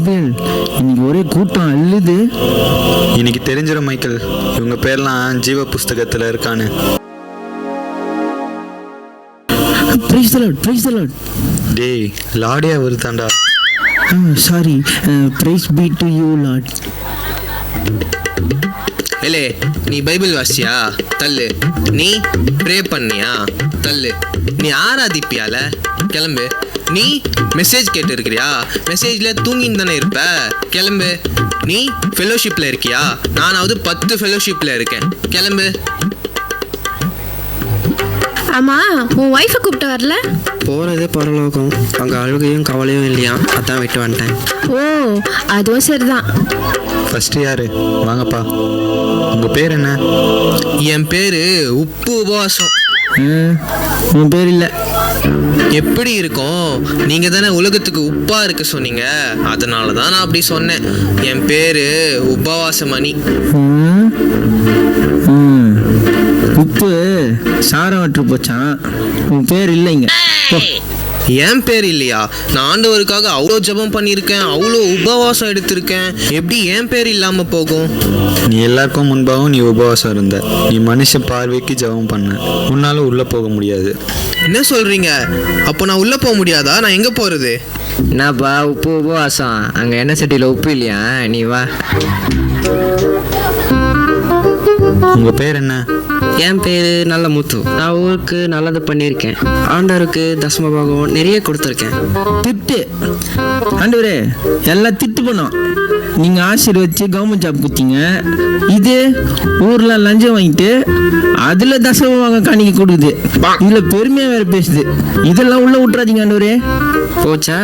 Gabriel, இன்னைக்கு ஒரே கூட்டம் அள்ளுது. இன்னைக்கு தெரிஞ்சிடும் மைக்கேல், இவங்க பேர்லாம் ஜீவ புஸ்தகத்தில் இருக்கான்னு. Praise the lord. டேய், லாடியா வருதாண்டா. Sorry, praise be to you lord. ஏலே, நீ பைபிள் வாசியா? தள்ளு. நீ ப்ரே பண்ணியா? தள்ளு. நீ ஆராதிப்பியால? கிளம்பு. நீ மெசேஜ் கேட்டு இருக்கிறியா? மெசேஜ்ல தூங்கின்னு தானே இருப்ப. கிளம்பு. நீ ஃபெலோஷிப்ல இருக்கியா? நானாவது 10 ஃபெலோஷிப்ல இருக்கேன். கிளம்பு. ஆமா, உன் ஒய்ஃபை கூப்பிட்டு வரல? போகிறதே பரலோகம், அங்கே அழுகையும் கவலையும் இல்லையா, அதான் விட்டு வந்துட்டேன். ஓ, அதுவும் சரிதான். ஃபர்ஸ்ட் யாரு? வாங்கப்பா. உங்க பேர் என்ன? என் பேரு உப்பு உபவாசம். உன் பேர் இல்லை. எப்படி இருக்கும்? நீங்க தானே உலகத்துக்கு உப்பா இருக்க சொன்னீங்க, அதனால தான் நான் அப்படி சொன்னேன். என் பேரு உபவாசமணி. உப்பு சாரம் வற்று போச்சான். உன் பேர் இல்லைங்க. என் பேர் இல்லையா? நான் ஆண்டவருக்காக அவ்வளோ ஜெபம் பண்ணியிருக்கேன், அவ்வளோ உபவாசம் எடுத்திருக்கேன். எப்படி என் பேர் இல்லாமல் போகும்? நீ எல்லாருக்கும் முன்பாகவும் நீ உபவாசம் இருந்த. நீ மனுஷ பார்வைக்கு ஜெபம் பண்ண. உன்னால உள்ள போக முடியாது. என்ன சொல்றீங்க? அப்போ நான் உள்ள போக முடியாதா? நான் எங்க போறது? என்னப்பா உப்பு உபவாசம்? அங்கே எண்ணெய் சட்டியில் உப்பு இல்லையா? நீ வா. உங்க பேர் என்ன? என் பேர் நல்ல முத்து. நான் ஊருக்கு நல்லது பண்ணியிருக்கேன். ஆண்டவருக்கு தசமபாகம் நிறைய கொடுத்துருக்கேன். திட்டு ஆண்டவரே, எல்லாம் திட்டு பண்ணோம். நீங்க ஆசீர்வதிச்சு கவர்மெண்ட் ஜாப் கொடுத்தீங்க. இது ஊர்ல லஞ்சம் வாங்கிட்டு அதுல தசம வாங்க காணிக்க கொடுக்குது. இதுல பெருமையா வேற பேசுது. இதெல்லாம் உள்ள விட்டுறாதீங்க ஆண்டவரே. போச்சா?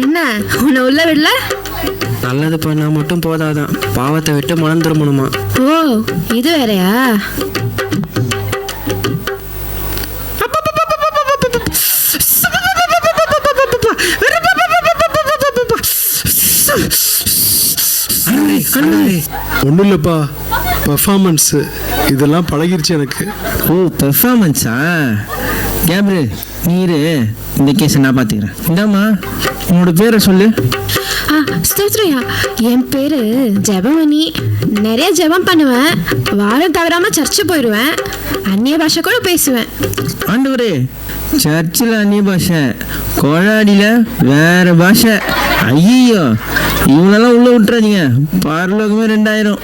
என்ன, உன்னை உள்ள விடல? நல்லது பண்ணால் மட்டும் போதாதான், பாவத்தை விட்டு மனம் திரும்பணுமா? ஓ, இது வேறையா? ஒன்றும் இல்லைப்பா, பெர்ஃபார்மன்ஸு இதெல்லாம் பழகிருச்சு எனக்கு. ஓ, பெர்ஃபார்மன்ஸா? கேப்ரியல், நீரு இந்த கேஸை நான் பார்த்துக்கிறேன். இந்தாம்மா, உன்னோட பேரை சொல்லு. ஸ்தோத்ரையா, என் பேரு ஜெபமணி. நிறைய ஜெபம் பண்ணுவேன். வாரம் தவறாம சர்ச்சு போயிடுவேன். அந்நிய பாஷை கூட பேசுவேன். ஆண்டவரே, சர்ச்சில் அந்நிய பாஷை, கோழாடியில் வேற பாஷை. ஐயோ, இவங்களெல்லாம் உள்ள விட்டுறாதீங்க. பரலோகமே 2000.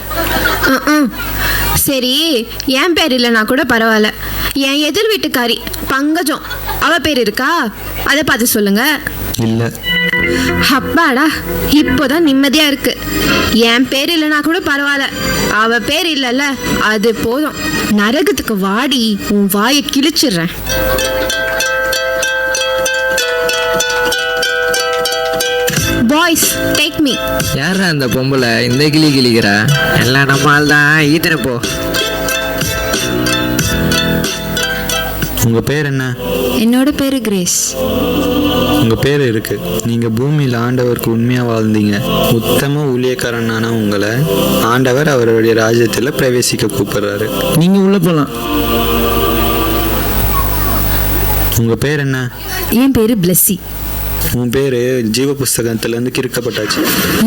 சரி, என் பேர் இல்லைனா கூட பரவாயில்ல. என் எதிர் வீட்டுக்காரி பங்கஜம், அவ பேர் இருக்கா? அதை பார்த்து சொல்லுங்க. இல்ல. அப்பாடா, இப்போதான் நிம்மதியா இருக்கு. என் பேர் இல்லைனா கூட பரவாயில்ல, அவ பேர் இல்லைல்ல, அது போதும். நரகத்துக்கு வாடி, உன் வாயை கிழிச்சிடுறேன். Boys, take me. யாரா அந்த பொம்பளை இந்த கிளி கிளிக்கிறா? எல்லாம் நம்மால் தான். ஈத்தனை போ. உங்க பேர் என்ன? என்னோட பேரு கிரேஸ். உங்க பேர் இருக்கு. நீங்க பூமியில் ஆண்டவருக்கு உண்மையா வாழ்ந்தீங்க. உத்தம ஊழியக்காரனான உங்களை ஆண்டவர் அவருடைய ராஜ்யத்தில் பிரவேசிக்க கூப்பிடுறாரு. நீங்க உள்ள போலாம். உங்க பேர் என்ன? என் பேரு பிளஸ்ஸி. உன் பேர் ஜீவ புஸ்தகத்திலேருந்து கிறுக்கப்பட்டாச்சு.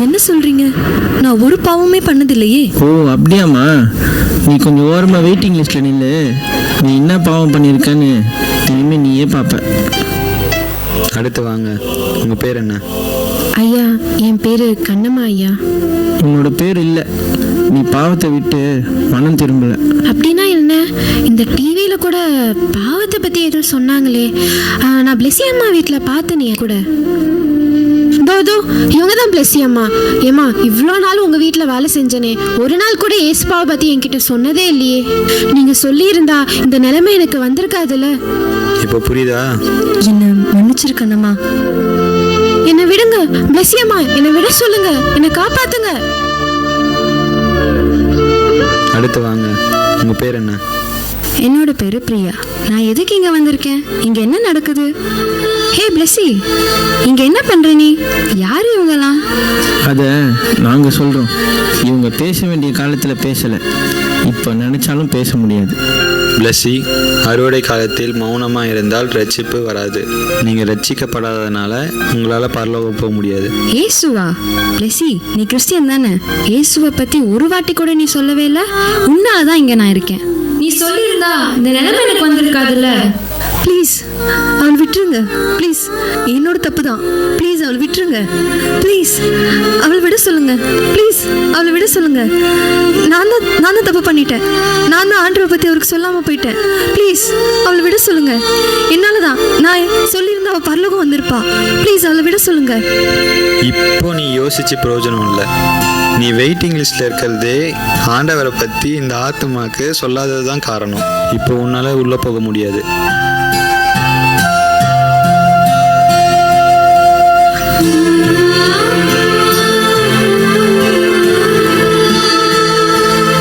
என்ன சொல்றீங்க? நான் ஒரு பாவமே பண்ணதில்லையே. ஓ, அப்படியாம்மா? நீ கொஞ்சம் ஓரமா வெயிட்டிங் லிஸ்ட்ல நில்லு. நீ என்ன பாவம் பண்ணியிருக்கன்னு இனிமே நீயே பார்ப்ப. அடுத்து வாங்க. உங்க பேர் என்ன? ஐயா, என் பேரு கண்ணம்மா ஐயா. உன்னோட பேர் இல்லை. நீ பாவத்தை விட்டு மனம் திரும்பல. அப்படின்னா என்ன? இந்த டிவியில கூட பாவத்தை பத்தி ஏதோ சொன்னாங்களே. நான் பிளெஸி அம்மா வீட்டில் பார்த்தனே கூட. தோ இவங்க தான் பிளெஸி அம்மா. ஏம்மா, இவ்வளோ நாள் உங்கள் வீட்டில் வேலை செஞ்சனே, ஒரு நாள் கூட ஏசுப்பாவை பற்றி என்கிட்ட சொன்னதே இல்லையே. நீங்கள் சொல்லியிருந்தா இந்த நிலைமை எனக்கு வந்திருக்காதுல்ல. இப்போ புரியுதா? என்ன மன்னிச்சிருக்கணுமா? என்னை விடுங்க பிளெஸி அம்மா, என்னை விட சொல்லுங்க, என்னை காப்பாத்துங்க. அடுத்து வாங்க. உங்க பேர் என்ன? என்னோட பேரு பிரியா. நான் எதுக்கு இங்க வந்திருக்கேன்? இங்க என்ன நடக்குது? ஹே பிளெஸி, இங்க என்ன பண்ற நீ? யாரு இவங்கலாம்? அதை நாங்கள் சொல்கிறோம். இவங்க பேச வேண்டிய காலத்தில் பேசலை. இப்போ நினச்சாலும் பேச முடியாது. பிளஸி, அறுவடை காலத்தில் மௌனமாக இருந்தால் ரட்சிப்பு வராது. நீங்கள் ரட்சிக்கப்படாததுனால உங்களால் பரலோகம் போக முடியாது. ஏசுவா? பிளஸி, நீ கிறிஸ்டியன் தானே? இயேசுவை பற்றி ஒரு வாட்டி கூட நீ சொல்லவே இல்லை. உன்னால தான் இங்கே நான் இருக்கேன். நீ சொல்லியிருந்தா இந்த நிலைமை எனக்கு வந்திருக்காதுல்ல. ப்ளீஸ் அவள் விட்டுருங்க. ப்ளீஸ், என்னோட தப்பு தான். ப்ளீஸ் அவள் விட்டுருங்க. ப்ளீஸ் அவள் விட சொல்லுங்க. ப்ளீஸ் அவளை விட சொல்லுங்க. நான் தான் தப்பு பண்ணிட்டேன். நான் தான் ஆண்டவரை பற்றி அவருக்கு சொல்லாமல் போயிட்டேன். ப்ளீஸ் அவளை விட சொல்லுங்க. என்னால தான். நான் சொல்லியிருந்தா அவள் பரலோகம் வந்திருப்பா. ப்ளீஸ் அவளை விட சொல்லுங்க. இப்போ நீ யோசிச்சு பிரயோஜனம் இல்லை. நீ வெயிட்டிங் லிஸ்ட்ல இருக்கிறதே ஆண்டவரை பற்றி இந்த ஆத்துமாக்கு சொல்லாதது தான் காரணம். இப்போ உன்னால் உள்ளே போக முடியாது.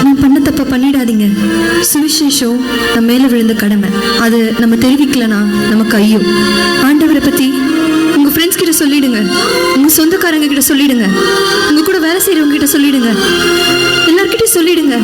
நான் பண்ண தப்ப பண்ணிடாதீங்க. சுவிசேஷம் நம்ம மேலே விழுந்த கடமை. அது நம்ம தெரிவிக்கலனா நமக்கு ஐயோ. ஆண்டவரை பற்றி உங்கள் ஃப்ரெண்ட்ஸ் கிட்ட சொல்லிடுங்க. உங்கள் சொந்தக்காரங்க கிட்ட சொல்லிடுங்க. உங்கள் கூட வேலை செய்கிறவங்க கிட்ட சொல்லிடுங்க. எல்லார்கிட்டையும் சொல்லிடுங்க.